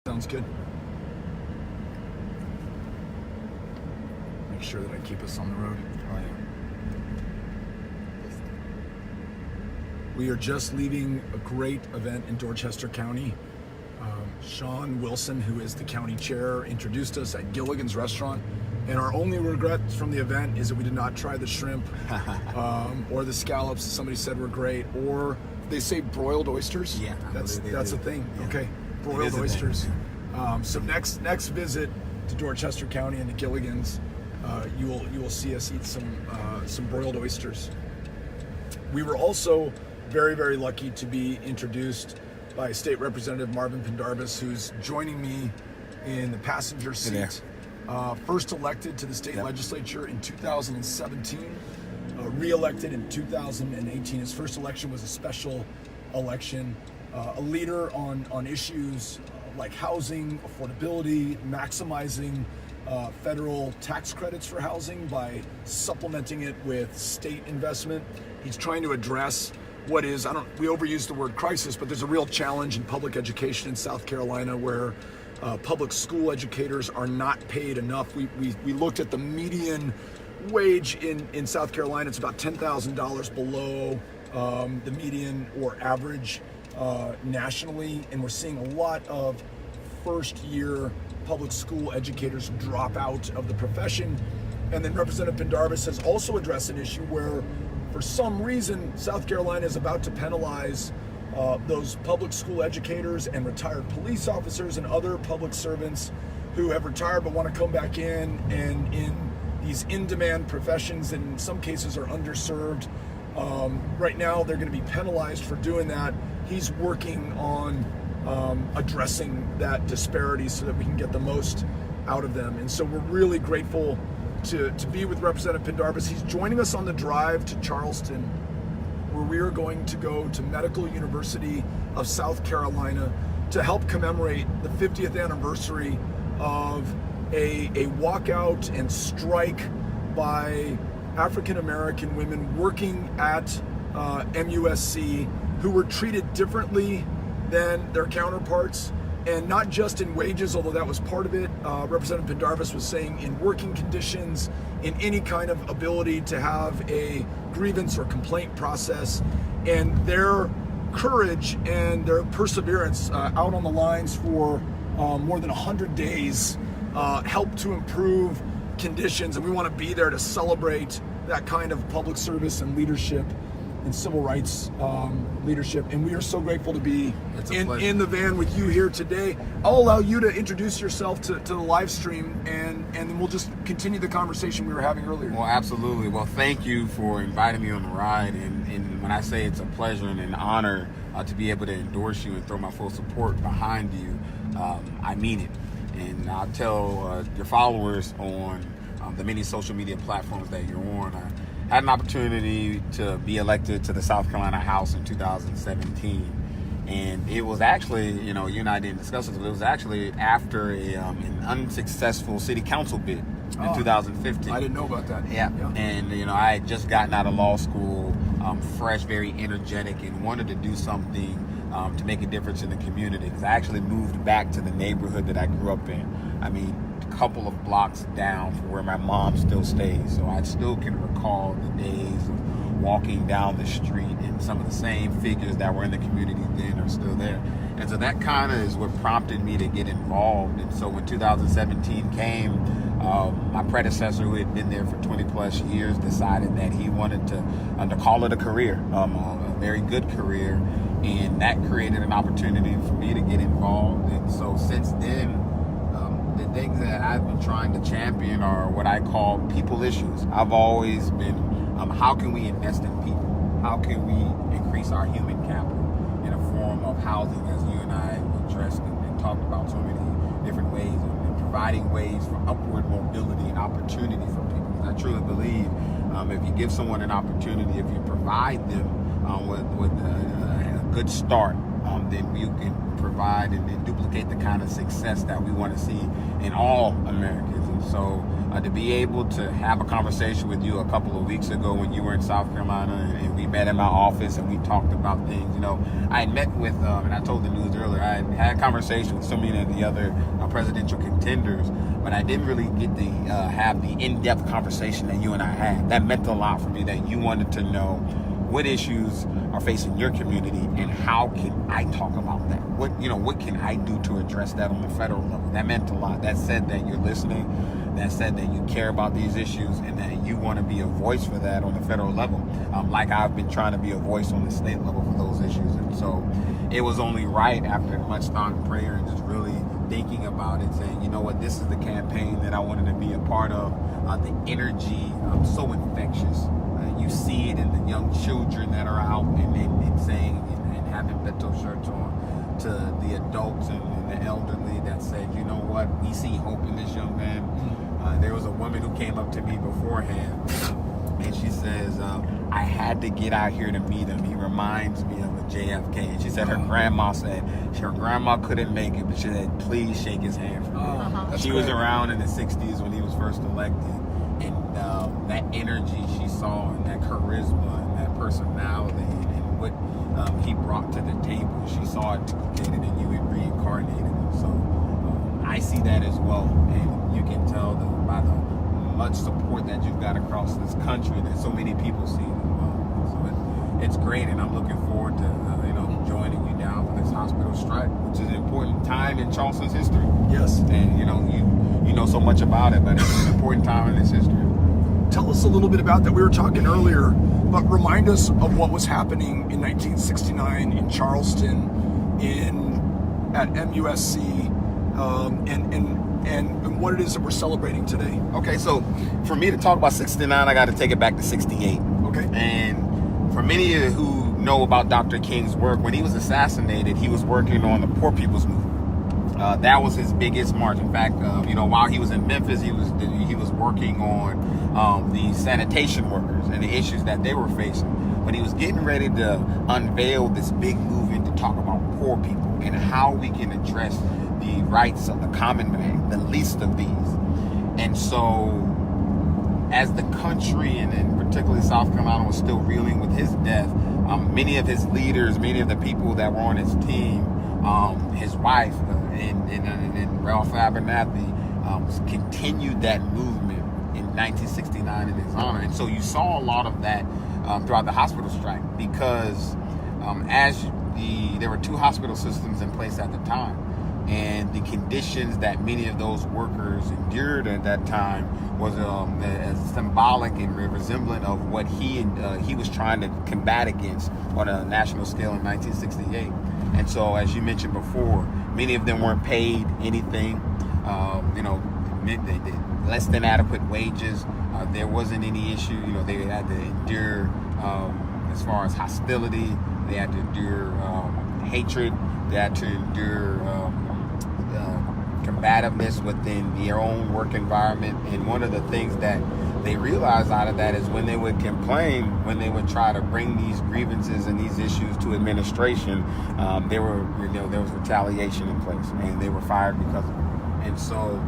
Sounds good. Make sure that I keep us on the road. Oh, yeah. We are just leaving a great event in Dorchester County. Sean Wilson, who is the county chair, introduced us at Gilligan's Restaurant. And our only regret from the event is that we did not try the shrimp or the scallops. Somebody said were great. Or they say broiled oysters. Yeah, that's a thing. Yeah. Okay, broiled oysters. So next visit to Dorchester County and to Gilligan's, you will see us eat some broiled oysters. We were also very, very lucky to be introduced by State Representative Marvin Pendarvis, who's joining me in the passenger seat. First elected to the state legislature in 2017, re-elected in 2018. His first election was a special election. A leader on issues like housing, affordability, maximizing federal tax credits for housing by supplementing it with state investment. He's trying to address what is, we overuse the word crisis, but there's a real challenge in public education in South Carolina where public school educators are not paid enough. We looked at the median wage in South Carolina. It's about $10,000 below the median or average nationally, and we're seeing a lot of first-year public school educators drop out of the profession. And then Representative Pendarvis has also addressed an issue where, for some reason, South Carolina is about to penalize those public school educators and retired police officers and other public servants who have retired but want to come back in and in these in-demand professions that in some cases are underserved. Right now, they're going to be penalized for doing that. He's working on addressing that disparity so that we can get the most out of them. And so we're really grateful to be with Representative Pendarvis. He's joining us on the drive to Charleston, where we are going to go to Medical University of South Carolina to help commemorate the 50th anniversary of a walkout and strike by African American women working at MUSC who were treated differently than their counterparts, and not just in wages, although that was part of it. Representative Pendarvis was saying in working conditions, in any kind of ability to have a grievance or complaint process, and their courage and their perseverance out on the lines for more than 100 days helped to improve conditions, and we want to be there to celebrate that kind of public service and leadership and civil rights leadership. And we are so grateful to be in the van with you here today. I'll allow you to introduce yourself to the live stream, and then we'll just continue the conversation we were having earlier. Well, absolutely. Well, thank you for inviting me on the ride. And when I say it's a pleasure and an honor to be able to endorse you and throw my full support behind you, I mean it. And I'll tell your followers on the many social media platforms that you're on, I had an opportunity to be elected to the South Carolina House in 2017. And it was actually, you and I didn't discuss this, but it was actually after an unsuccessful city council bid in 2015. I didn't know about that. Yeah. And, I had just gotten out of law school, fresh, very energetic, and wanted to do something to make a difference in the community. Because I actually moved back to the neighborhood that I grew up in. I mean, a couple of blocks down from where my mom still stays. So I still can recall the days of walking down the street, and some of the same figures that were in the community then are still there. And so that kind of is what prompted me to get involved. And so when 2017 came, my predecessor, who had been there for 20 plus years, decided that he wanted to call it a career, a very good career. And that created an opportunity for me to get involved. And so since then, the things that I've been trying to champion are what I call people issues. I've always been, how can we invest in people? How can we increase our human capital in a form of housing, as you and I addressed and talked about so many different ways, and providing ways for upward mobility and opportunity for people. I truly believe if you give someone an opportunity, if you provide them with a good start, then you can provide and duplicate the kind of success that we want to see in all Americans. And so to be able to have a conversation with you a couple of weeks ago when you were in South Carolina and we met in my office and we talked about things. I had met with, and I told the news earlier, I had a conversation with so many of the other presidential contenders, but I didn't really get to have the in-depth conversation that you and I had. That meant a lot for me, that you wanted to know what issues are facing your community and how can I talk about that? What can I do to address that on the federal level? That meant a lot. That said that you're listening. That said that you care about these issues and that you want to be a voice for that on the federal level, like I've been trying to be a voice on the state level for those issues. And so it was only right, after much thought and prayer and just really thinking about it, saying, you know what, this is the campaign that I wanted to be a part of. The energy, so infectious. You see it in the young children that are out and saying and having Beto shirts on, to the adults and the elderly that said, you know what, we see hope in this young man. There was a woman who came up to me beforehand and she says, I had to get out here to meet him. He reminds me of a JFK. And she said her grandma couldn't make it, but she said, please shake his hand for me. She was around in the 60s when he was first elected. And that energy she saw and that charisma and that personality and what he brought to the table, she saw it duplicated in you and reincarnated. And so I see that as well. And you can tell by the much support that you've got across this country that so many people see it as well. So it's great, and I'm looking forward to joining you down for this hospital strike, which is an important time in Charleston's history. Yes. And you know so much about it, but it's an important time in its history. Tell us a little bit about that. We were talking earlier, but remind us of what was happening in 1969 in Charleston, at MUSC, and what it is that we're celebrating today. Okay, so for me to talk about 69, I got to take it back to 68. Okay. And for many of you who know about Dr. King's work, when he was assassinated, he was working on the Poor People's Movement. That was his biggest march. In fact, while he was in Memphis, he was working on the sanitation workers and the issues that they were facing. But he was getting ready to unveil this big movement to talk about poor people and how we can address the rights of the common man, the least of these. And so, as the country and particularly South Carolina was still reeling with his death, many of his leaders, many of the people that were on his team, his wife and Ralph Abernathy continued that movement in 1969 in his honor. And so you saw a lot of that throughout the hospital strike, because there were two hospital systems in place at the time, and the conditions that many of those workers endured at that time was as symbolic and resemblant of what he was trying to combat against on a national scale in 1968. And so, as you mentioned before, many of them weren't paid anything, less than adequate wages. There wasn't any issue. They had to endure, as far as hostility, they had to endure hatred, they had to endure combativeness within their own work environment. And one of the things that they realized out of that is when they would complain, when they would try to bring these grievances and these issues to administration, there was retaliation in place, and they were fired because of it. And so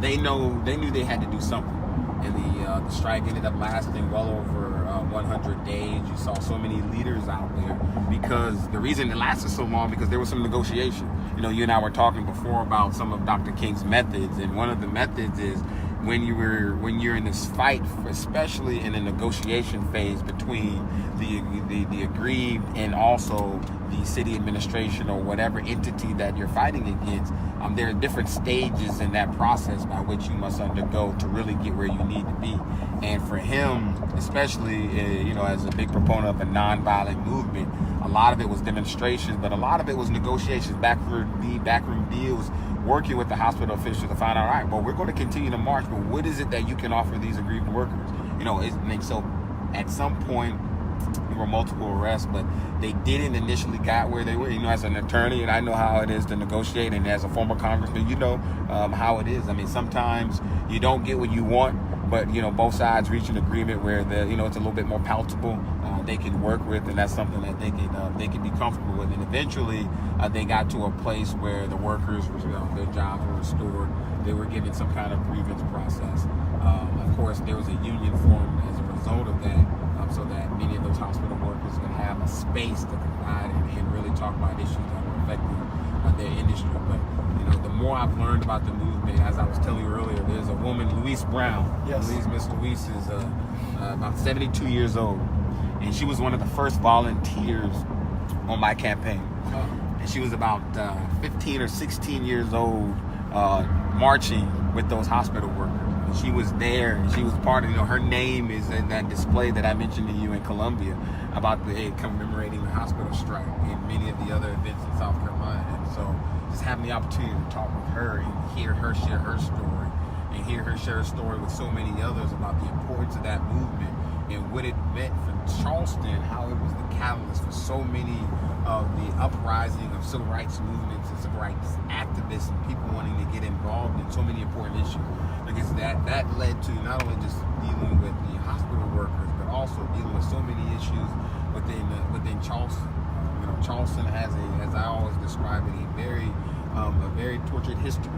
they knew they had to do something. And the strike ended up lasting well over 100 days. You saw so many leaders out there, because the reason it lasted so long, because there was some negotiation. You and I were talking before about some of Dr. King's methods, and one of the methods is when you're in this fight, especially in the negotiation phase between the aggrieved and also the city administration or whatever entity that you're fighting against, there are different stages in that process by which you must undergo to really get where you need to be. And for him, especially, as a big proponent of a nonviolent movement, a lot of it was demonstrations, but a lot of it was negotiations, backroom deals, working with the hospital officials to find out, all right, well, we're going to continue to march, but what is it that you can offer these aggrieved workers? So at some point, there were multiple arrests, but they didn't initially got where they were. As an attorney, and I know how it is to negotiate, and as a former congressman, how it is. Sometimes you don't get what you want, but both sides reach an agreement where it's a little bit more palatable. They can work with, and that's something that they can be comfortable with. And eventually, they got to a place where the workers were, their jobs were restored. They were given some kind of grievance process. Of course, there was a union formed as a result of that, so that many of those hospital workers could have a space to provide and really talk about issues that were affecting their industry. But the more I've learned about the movement, as I was telling you earlier, there's a woman, Louise Brown. Yes. Miss Louise is about 72 years old, and she was one of the first volunteers on my campaign. And she was about 15 or 16 years old, marching with those hospital workers. And she was there, and she was part of, her name is in that display that I mentioned to you in Columbia about commemorating the hospital strike and many of the other events in South Carolina. And so just having the opportunity to talk with her and hear her share her story, and hear her share a story with so many others about the importance of that movement and what it meant for Charleston, how it was the catalyst for so many of the uprising of civil rights movements and civil rights activists and people wanting to get involved in so many important issues. Because that led to not only just dealing with the hospital workers, but also dealing with so many issues within Charleston. Charleston has as I always describe it, a very tortured history.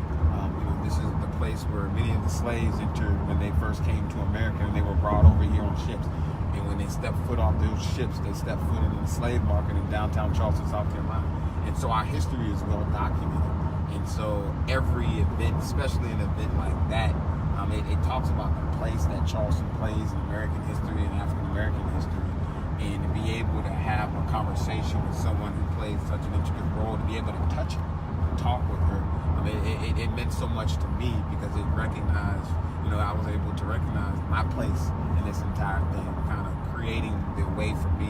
This is the place where many of the slaves entered when they first came to America, and they were brought over here on ships. And when they stepped foot off those ships, they stepped foot into the slave market in downtown Charleston, South Carolina. And so our history is well documented. And so every event, especially an event like that, it talks about the place that Charleston plays in American history and African American history. And to be able to have a conversation with someone who plays such an intricate role, to be able to touch her, talk with her, it meant so much to me, because it recognized, I was able to recognize my place in this entire thing, kind of creating the way for me,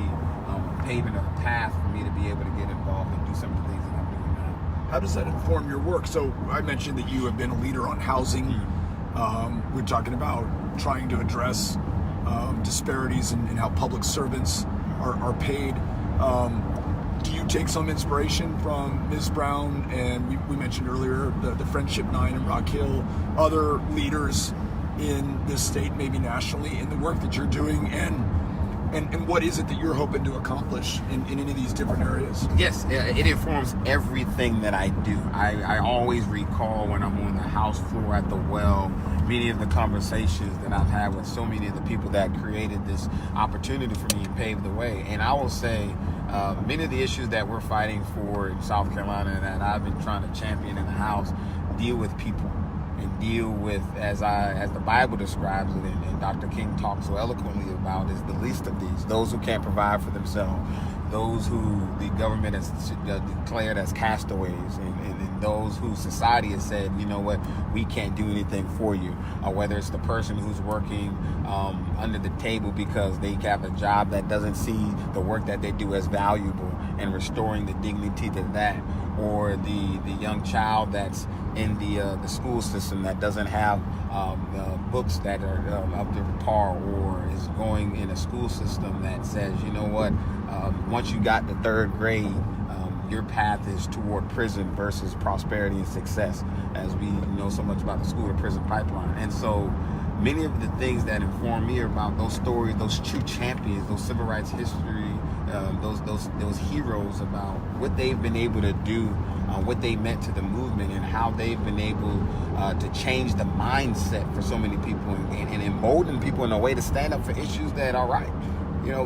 paving a path for me to be able to get involved and do some of the things that I'm doing now. How does that inform your work? So I mentioned that you have been a leader on housing. We're talking about trying to address disparities in how public servants are paid. Do you take some inspiration from Ms. Brown, and we mentioned earlier the Friendship 9 in Rock Hill, other leaders in this state, maybe nationally, in the work that you're doing, and what is it that you're hoping to accomplish in any of these different areas? Yes, it informs everything that I do. I always recall when I'm on the House floor at the well, many of the conversations that I've had with so many of the people that created this opportunity for me and paved the way. And I will say, many of the issues that we're fighting for in South Carolina that I've been trying to champion in the House deal with people, and deal with, as the Bible describes it, and Dr. King talks so eloquently about, is the least of these, those who can't provide for themselves, those who the government has declared as castaways, and those who society has said, you know what, we can't do anything for you. Or whether it's the person who's working under the table because they have a job that doesn't see the work that they do as valuable, and restoring the dignity to that, or the young child that's in the school system that doesn't have books that are up to par, or is going in a school system that says, you know what, once you got the third grade, your path is toward prison versus prosperity and success, as we know so much about the school to prison pipeline. And so many of the things that inform me about those stories, those true champions, those civil rights history, those heroes, about what they've been able to do, what they meant to the movement, and how they've been able to change the mindset for so many people, and embolden people in a way to stand up for issues that are right.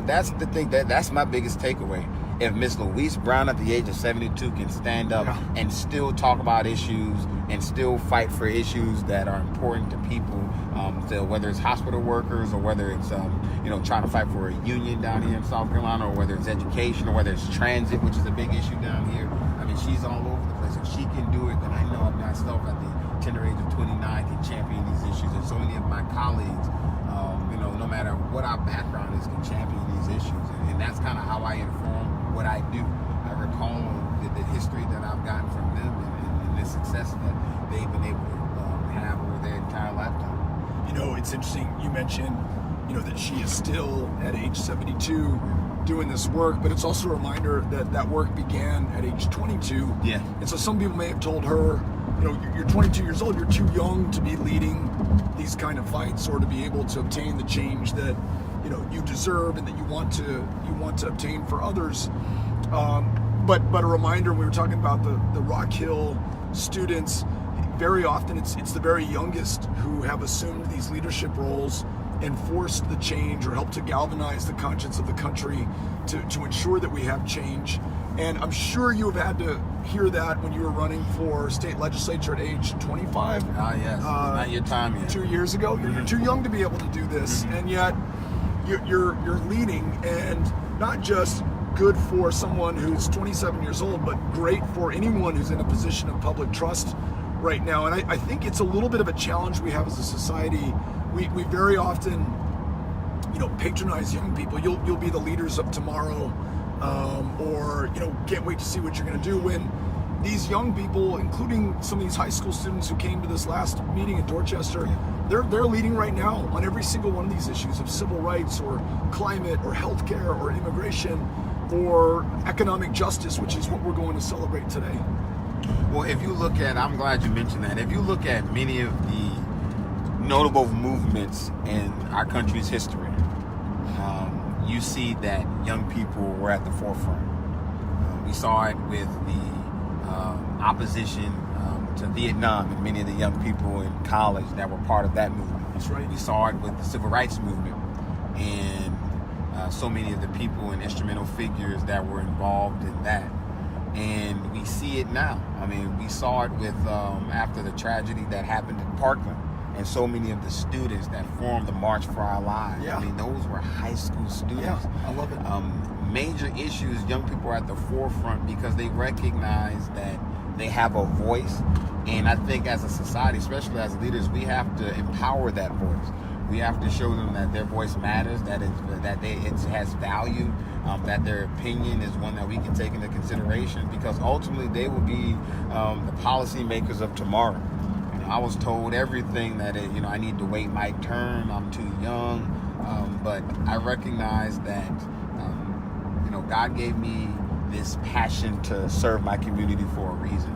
That's the thing, that's my biggest takeaway. If Miss Louise Brown at the age of 72 can stand up and still talk about issues and still fight for issues that are important to people, so whether it's hospital workers, or whether it's trying to fight for a union down here in South Carolina, or whether it's education, or whether it's transit, which is a big issue down here. I mean, she's all over the place. If she can do it, then I know myself at the tender age of 29 can champion these issues, and so many of my colleagues, no matter what our background is, can champion these issues. And that's kind of how I inform what I do. I recall the history that I've gotten from them, and the success that they've been able to have over their entire lifetime. It's interesting, you mentioned, that she is still at age 72 doing this work, but it's also a reminder that work began at age 22. Yeah. And so some people may have told her, you're 22 years old, you're too young to be leading these kind of fights or to be able to obtain the change that you deserve and that you want to obtain for others. But a reminder, we were talking about the Rock Hill students. Very often it's the very youngest who have assumed these leadership roles and forced the change or helped to galvanize the conscience of the country to ensure that we have change. And I'm sure you have had to hear that when you were running for state legislature at age 25. Ah, yes. Not your time yet. 2 years ago. You're too young to be able to do this, and yet you're leading, and not just good for someone who's 27 years old, but great for anyone who's in a position of public trust right now. And I think it's a little bit of a challenge we have as a society. We very often, patronize young people. You'll be the leaders of tomorrow, or can't wait to see what you're going to do. When these young people, including some of these high school students who came to this last meeting in Dorchester, they're leading right now on every single one of these issues of civil rights or climate or healthcare or immigration or economic justice, which is what we're going to celebrate today. Well, if you look at, I'm glad you mentioned that. If you look at many of the notable movements in our country's history, you see that young people were at the forefront. We saw it with the opposition to Vietnam and many of the young people in college that were part of that movement. That's right. We saw it with the civil rights movement and so many of the people and instrumental figures that were involved in that. And we see it now. I mean, we saw it with after the tragedy that happened in Parkland, and so many of the students that formed the March for Our Lives. Yeah. I mean, those were high school students. Yeah, I love it. Major issues, young people are at the forefront because they recognize that they have a voice. And I think as a society, especially as leaders, we have to empower that voice. We have to show them that their voice matters, that it has value, that their opinion is one that we can take into consideration, because ultimately they will be the policy makers of tomorrow. I was told everything that I need to wait my turn. I'm too young, but I recognize that God gave me this passion to serve my community for a reason,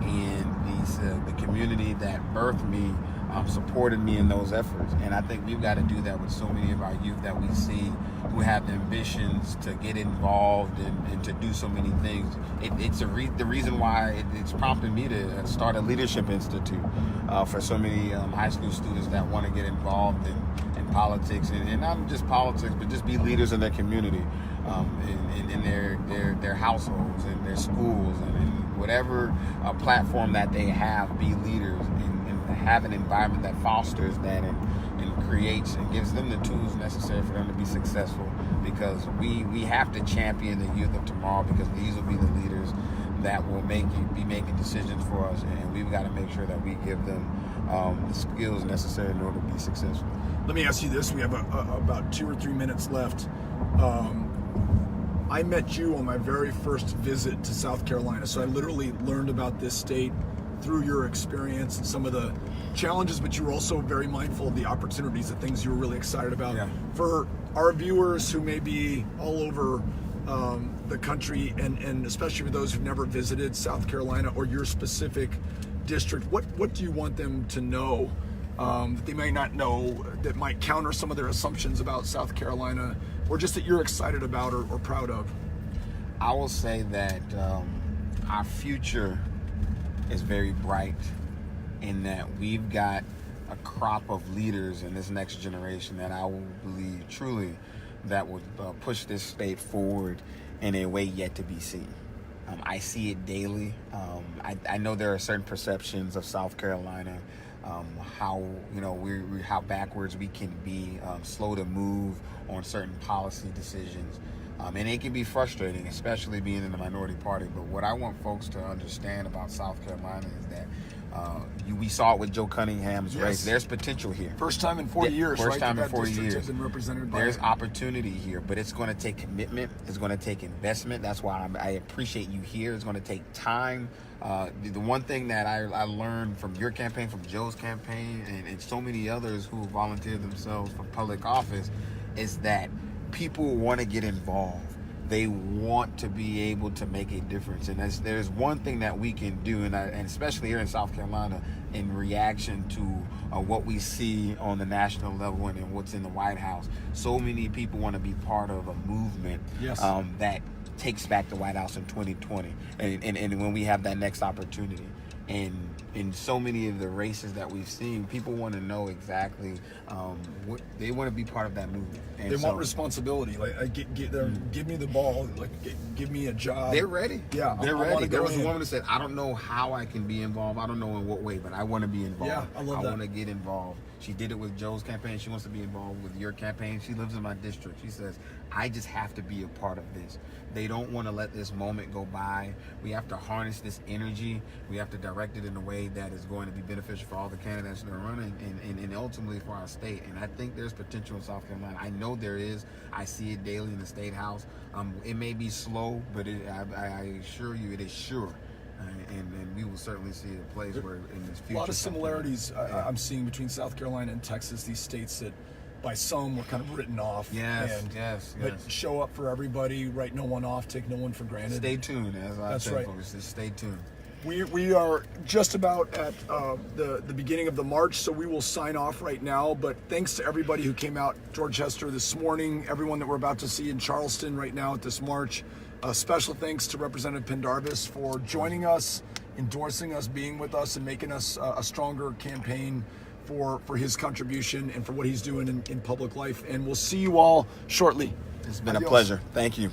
and the community that birthed me supported me in those efforts. And I think we've got to do that with so many of our youth that we see who have ambitions to get involved and to do so many things. It's the reason why it's prompted me to start a leadership institute for so many high school students that want to get involved in politics, and not just politics, but just be leaders in their community, in their households, in their schools, and in whatever platform that they have, be leaders and have an environment that fosters that and creates and gives them the tools necessary for them to be successful, because we have to champion the youth of tomorrow, because these will be the leaders that will be making decisions for us, and we've got to make sure that we give them the skills necessary in order to be successful. Let me ask you this. We have about 2 or 3 minutes left. I met you on my very first visit to South Carolina, so I literally learned about this state through your experience and some of the challenges, but you were also very mindful of the opportunities, the things you were really excited about. Yeah. For our viewers who may be all over the country, and especially for those who've never visited South Carolina or your specific district, what do you want them to know that they may not know, that might counter some of their assumptions about South Carolina, or just that you're excited about or proud of? I will say that our future is very bright, in that we've got a crop of leaders in this next generation that I will believe truly that would push this state forward in a way yet to be seen. I see it daily. I know there are certain perceptions of South Carolina, how how backwards we can be, slow to move on certain policy decisions. And it can be frustrating, especially being in the minority party. But what I want folks to understand about South Carolina is that we saw it with Joe Cunningham's race. There's potential here. First time in 40 years, First right? time in that 40 district years. has been represented by There's opportunity here, but it's going to take commitment. It's going to take investment. That's why I appreciate you here. It's going to take time. The one thing that I learned from your campaign, from Joe's campaign, and so many others who volunteered themselves for public office, is that people want to get involved. they want to be able to make a difference. And there's one thing that we can do, and especially here in South Carolina, in reaction to what we see on the national level and what's in the White House. So many people want to be part of a movement that takes back the White House in 2020, and when we have that next opportunity. And in so many of the races that we've seen, people want to know exactly what they want to be part of that movement. And they want responsibility. Like, give me the ball. Like, give me a job. They're ready. Yeah, they're ready. There was a woman who said, "I don't know how I can be involved. I don't know in what way, but I want to be involved. Yeah, I love that. I want to get involved." She did it with Joe's campaign. She wants to be involved with your campaign. She lives in my district. She says, "I just have to be a part of this." They don't want to let this moment go by. We have to harness this energy. We have to direct it in a way that is going to be beneficial for all the candidates that are running and ultimately for our state. And I think there's potential in South Carolina. I know there is. I see it daily in the State House. It may be slow, but I assure you it is sure. And we will certainly see a place where in this future. A lot of similarities I'm seeing between South Carolina and Texas, these states that by some were kind of written off. Yes. But show up for everybody, write no one off, take no one for granted. Stay tuned, as I tell folks. Just stay tuned. We are just about at the beginning of the march, so we will sign off right now. But thanks to everybody who came out Dorchester this morning, everyone that we're about to see in Charleston right now at this march. Special thanks to Representative Pendarvis for joining us, endorsing us, being with us, and making us a stronger campaign for his contribution and for what he's doing in public life. And we'll see you all shortly. It's been a pleasure. Thank you.